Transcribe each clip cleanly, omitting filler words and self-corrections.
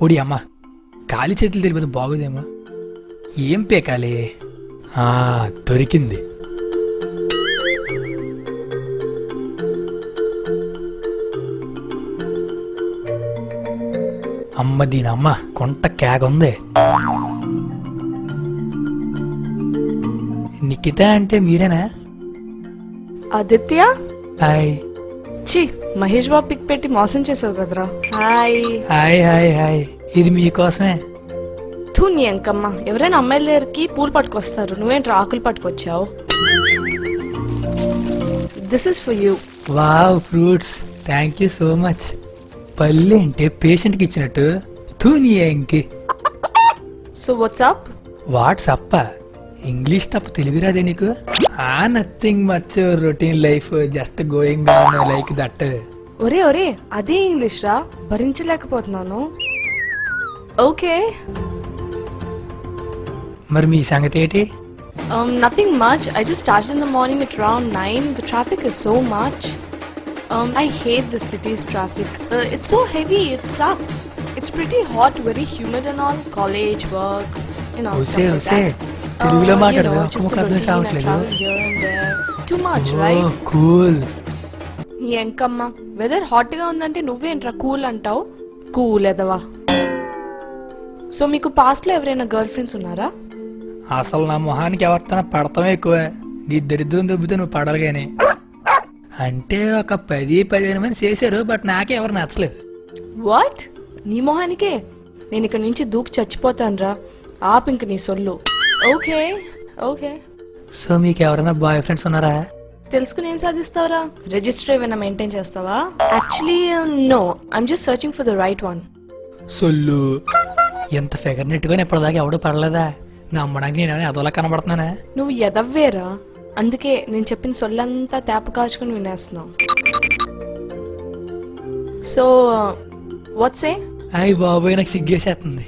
ఓడి అమ్మ, కాలి చేతులు తెలిపేది బాగోదేమో. ఏం పేకాలి? దొరికింది. అమ్మ దీనమ్మ, కొంట కేక ఉంది. నిఖిత అంటే మీరేనా? ఆదిత్య? హాయ్. చి, మహేష్ బాబు పిక్ పెట్టి మోసం చేసావు కదరా. Hi hi hi hi. ఇది మీకోసమే. నీ అంకమ్మ, ఎవరైనా అమ్మాయిలకి పూలు పట్టుకొస్తారు, నువ్వేంటి ఆకులు పట్టుకొచ్చావు? This is for you. Wow, fruits. Thank you so much. పల్లె అంటే పేషెంట్కి ఇచ్చినట్టు. నీ ఇంకి. So WhatsApp? వాట్సప్? ఇంగ్లీష్ తప్ప తెలుగు రాదే నీకు? Nothing much, routine life, just going on like that. ఒరే ఒరే, అదే ఇంగ్లీష్ రా, భరించలేకపోతున్నాను. ఓకే, మరి మీ సంగతి ఏంటి? nothing much. I just started in the morning at around 9. The traffic is so much. I hate the city's traffic. It's so heavy, it sucks. It's pretty hot, very humid and all. College, work, you know, stuff like that. తెలుగులో మాట్లాడదు, just the routine, I travel here and there. Too much, right? Cool. నీ ఎంకమ్మ, weather hot గా ఉందంటే నువ్వేంట్రా cool అంటావు? Cool ఎదవా. So మీకు past లో ఎవరైనా గర్ల్ ఫ్రెండ్స్ ఉన్నారా? అసలు నా మొహానికి ఎవరితోనా పడతాం ఎక్కువ. నీ దరిద్రం దొబ్బితే నువ్వు పడాలిగానే. అంటే ఒక 10-15 మంది చేశారు, బట్ నాకే ఎవరు నచ్చలేదు. వాట్? నీ మొహానికే? నేను ఇక్కడ నుంచి దూకి చచ్చిపోతాను రా. ఆపింక నీ సొల్లు. Okay okay. సో మీకు ఎవరైనా బాయ్ ఫ్రెండ్స్ ఉన్నారా? తెలుసుకుని ఏం సాధిస్తావురా? రిజిస్టర్ ఏమైనా మెయింటైన్ చేస్తావా? Actually no, I'm just searching for the right one. సొల్లు. ఎంత ఫిగర్ నెట్టుకొని ఎప్పటిదాకా ఎవడో పడలేదా? నమ్మడానికి నేను అదోలా కనబడుతున్నానా? నువ్వు ఎదవ్వేరా, అందుకే నేను చెప్పిన సొల్లంతా తేప కాచుకుని వినేస్తున్నావు. సో వాట్సే? అయ్యి బాబోయ్, నాకు సిగ్గేసేస్తుంది.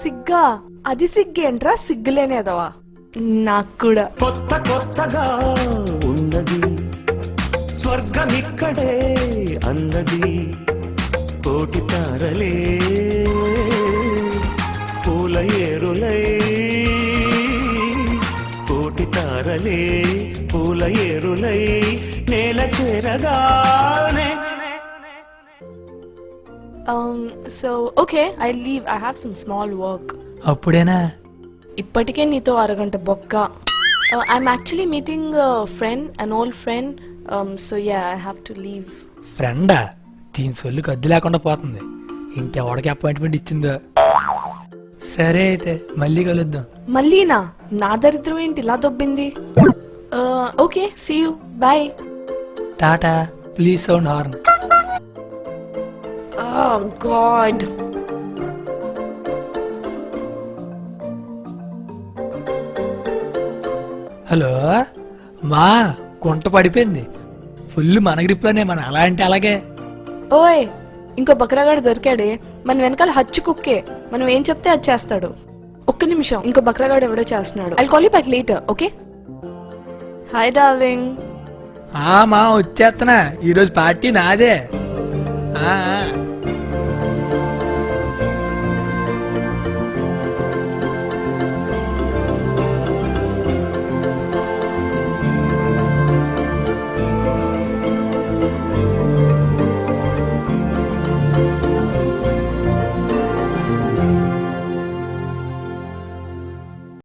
సిగ్గా? అది సిగ్గేంట్రా, సిగ్గులేనేదవా. నాకు కూడా. కొత్త కొత్తగా ఉన్నది స్వర్గం ఇక్కడే అన్నది. కోటి తారలే పూల ఏరులై, కోటి తారలే పూల ఏరులై నేల చేరగానే. So okay, I leave. I have some small work. అప్పుడేనా? ఇప్పటికే నీతో అరగంట బొక్క. I'm actually meeting friend, an old friend. So yeah, I have to leave. ఫ్రెండా? దీని సొల్లు కద్దు లేకుండా పోతుంది. ఇంకెవడికి అపాయింట్మెంట్ ఇచ్చిందో. సరే అయితే మళ్ళీ కలుద్దాం. మళ్ళీనా? నా దరిద్రం ఏంటి ఇలా దొబ్బింది? Okay, see you, bye. టాటా. Please sound horn. Oh God. Hello మా, గుంట పడిపోయింది. ఫుల్ మన గ్రిప్లోనే. మన అలా అంటే అలాగే. ఓయ్, ఇంకో బక్రాగాడు దొరికాడే. మన వెనకాల హచ్చు కుక్కే. మనం ఏం చెప్తే అది చేస్తాడు. ఒక్క నిమిషం, ఇంకో బక్రాగాడు ఎవడో చేస్తున్నాడు. I'll call you back later, okay? Hi darling. మా వచ్చేస్తున్నా. ఈరోజు పార్టీ నాదే.